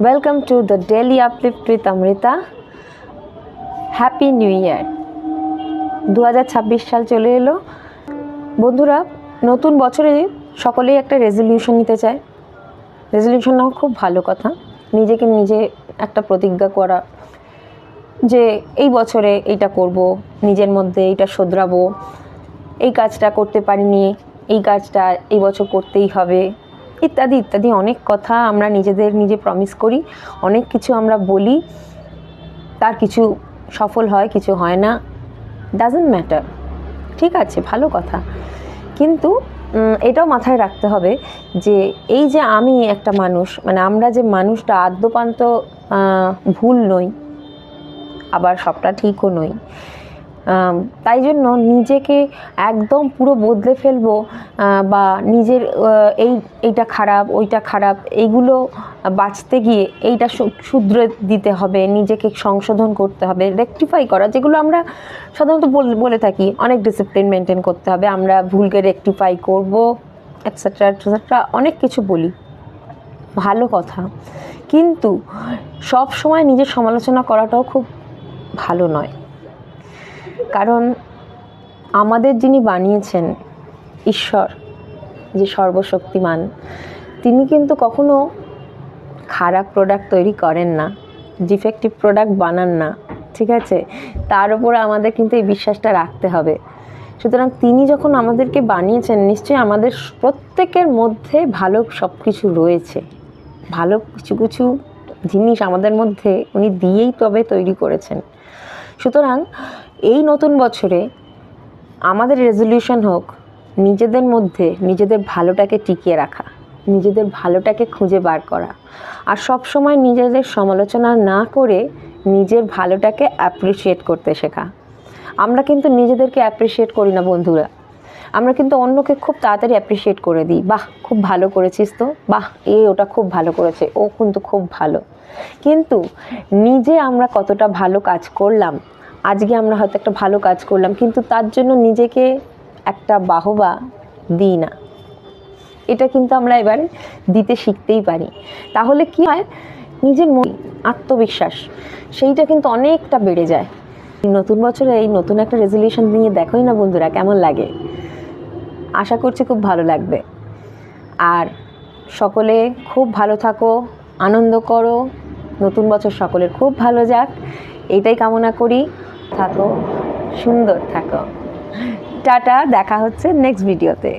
Welcome to the Daily Uplift with Amrita. Happy New Year. 2026 সাল চলে এলো। বন্ধুরা, নতুন বছরে সকলেই একটা রেজলিউশন নিতে চায়। রেজলিউশন নেওয়া খুব ভালো কথা। নিজেকে নিজে একটা প্রতিজ্ঞা করা যে এই বছরে এইটা করব, নিজের মধ্যে এইটা শোধরাবো, এই কাজটা করতে পারিনি, এই কাজটা এই বছর করতেই হবে, ইত্যাদি ইত্যাদি অনেক কথা আমরা নিজে প্রমিস করি, অনেক কিছু আমরা বলি, তার কিছু সফল হয়, কিছু হয় না, ডাজন্ট ম্যাটার, ঠিক আছে, ভালো কথা। কিন্তু এটাও মাথায় রাখতে হবে যে এই যে আমি একটা মানুষ, মানে আমরা যে মানুষটা আদ্যপান্ত ভুল নই, আবার সবটা ঠিকও নই। তাই জন্য নিজেকে একদম পুরো বদলে ফেলবো বা নিজের এইটা খারাপ ওইটা খারাপ এইগুলো বাঁচতে গিয়ে এইটা শুধরে দিতে হবে, নিজেকে সংশোধন করতে হবে, রেকটিফাই করা, যেগুলো আমরা সাধারণত বলে থাকি, অনেক ডিসিপ্লিন মেনটেন করতে হবে, আমরা ভুলকে রেকটিফাই করবো, এটসেট্রা এটসেট্রা অনেক কিছু বলি, ভালো কথা। কিন্তু সব সময় নিজের সমালোচনা করাটাও খুব ভালো নয়, কারণ আমাদের যিনি বানিয়েছেন, ঈশ্বর যে সর্বশক্তিমান, তিনি কিন্তু কখনো খারাপ প্রোডাক্ট তৈরি করেন না, ডিফেক্টিভ প্রোডাক্ট বানান না, ঠিক আছে? তার উপর আমাদের কিন্তু এই বিশ্বাসটা রাখতে হবে। সুতরাং তিনি যখন আমাদেরকে বানিয়েছেন, নিশ্চয়ই আমাদের প্রত্যেকের মধ্যে ভালো সব কিছু রয়েছে, ভালো কিছু কিছু জিনিস আমাদের মধ্যে উনি দিয়েই তবে তৈরি করেছেন। সুতরাং এই নতুন বছরে আমাদের রেজলিউশন হোক নিজেদের মধ্যে নিজেদের ভালোটাকে টিকিয়ে রাখা, নিজেদের ভালোটাকে খুঁজে বার করা, আর সব সময় নিজেদের সমালোচনা না করে নিজের ভালোটাকে অ্যাপ্রিসিয়েট করতে শেখা। আমরা কিন্তু নিজেদেরকে অ্যাপ্রিসিয়েট করি না বন্ধুরা, আমরা কিন্তু অন্যকে খুব তাড়াতাড়ি অ্যাপ্রিসিয়েট করে দিই, বাহ খুব ভালো করেছিস তো, বাহ ওটা খুব ভালো করেছে, ও কিন্তু খুব ভালো। কিন্তু নিজে আমরা কতটা ভালো কাজ করলাম, আজকে আমরা হয়তো একটা ভালো কাজ করলাম, কিন্তু তার জন্য নিজেকে একটা বাহবা দিই না, এটা কিন্তু আমরা এবারে দিতে শিখতেই পারি। তাহলে কি হয়, নিজের আত্মবিশ্বাস সেইটা কিন্তু অনেকটা বেড়ে যায়। নতুন বছরে এই নতুন একটা রেজলিউশন নিয়ে দেখোই না বন্ধুরা কেমন লাগে। আশা করছি খুব ভালো লাগবে। আর সকলে খুব ভালো থাকো, আনন্দ করো, নতুন বছর সকলের খুব ভালো যাক, এইটাই কামনা করি। থাকো, সুন্দর থাকো। টাটা, দেখা হচ্ছে নেক্সট ভিডিওতে।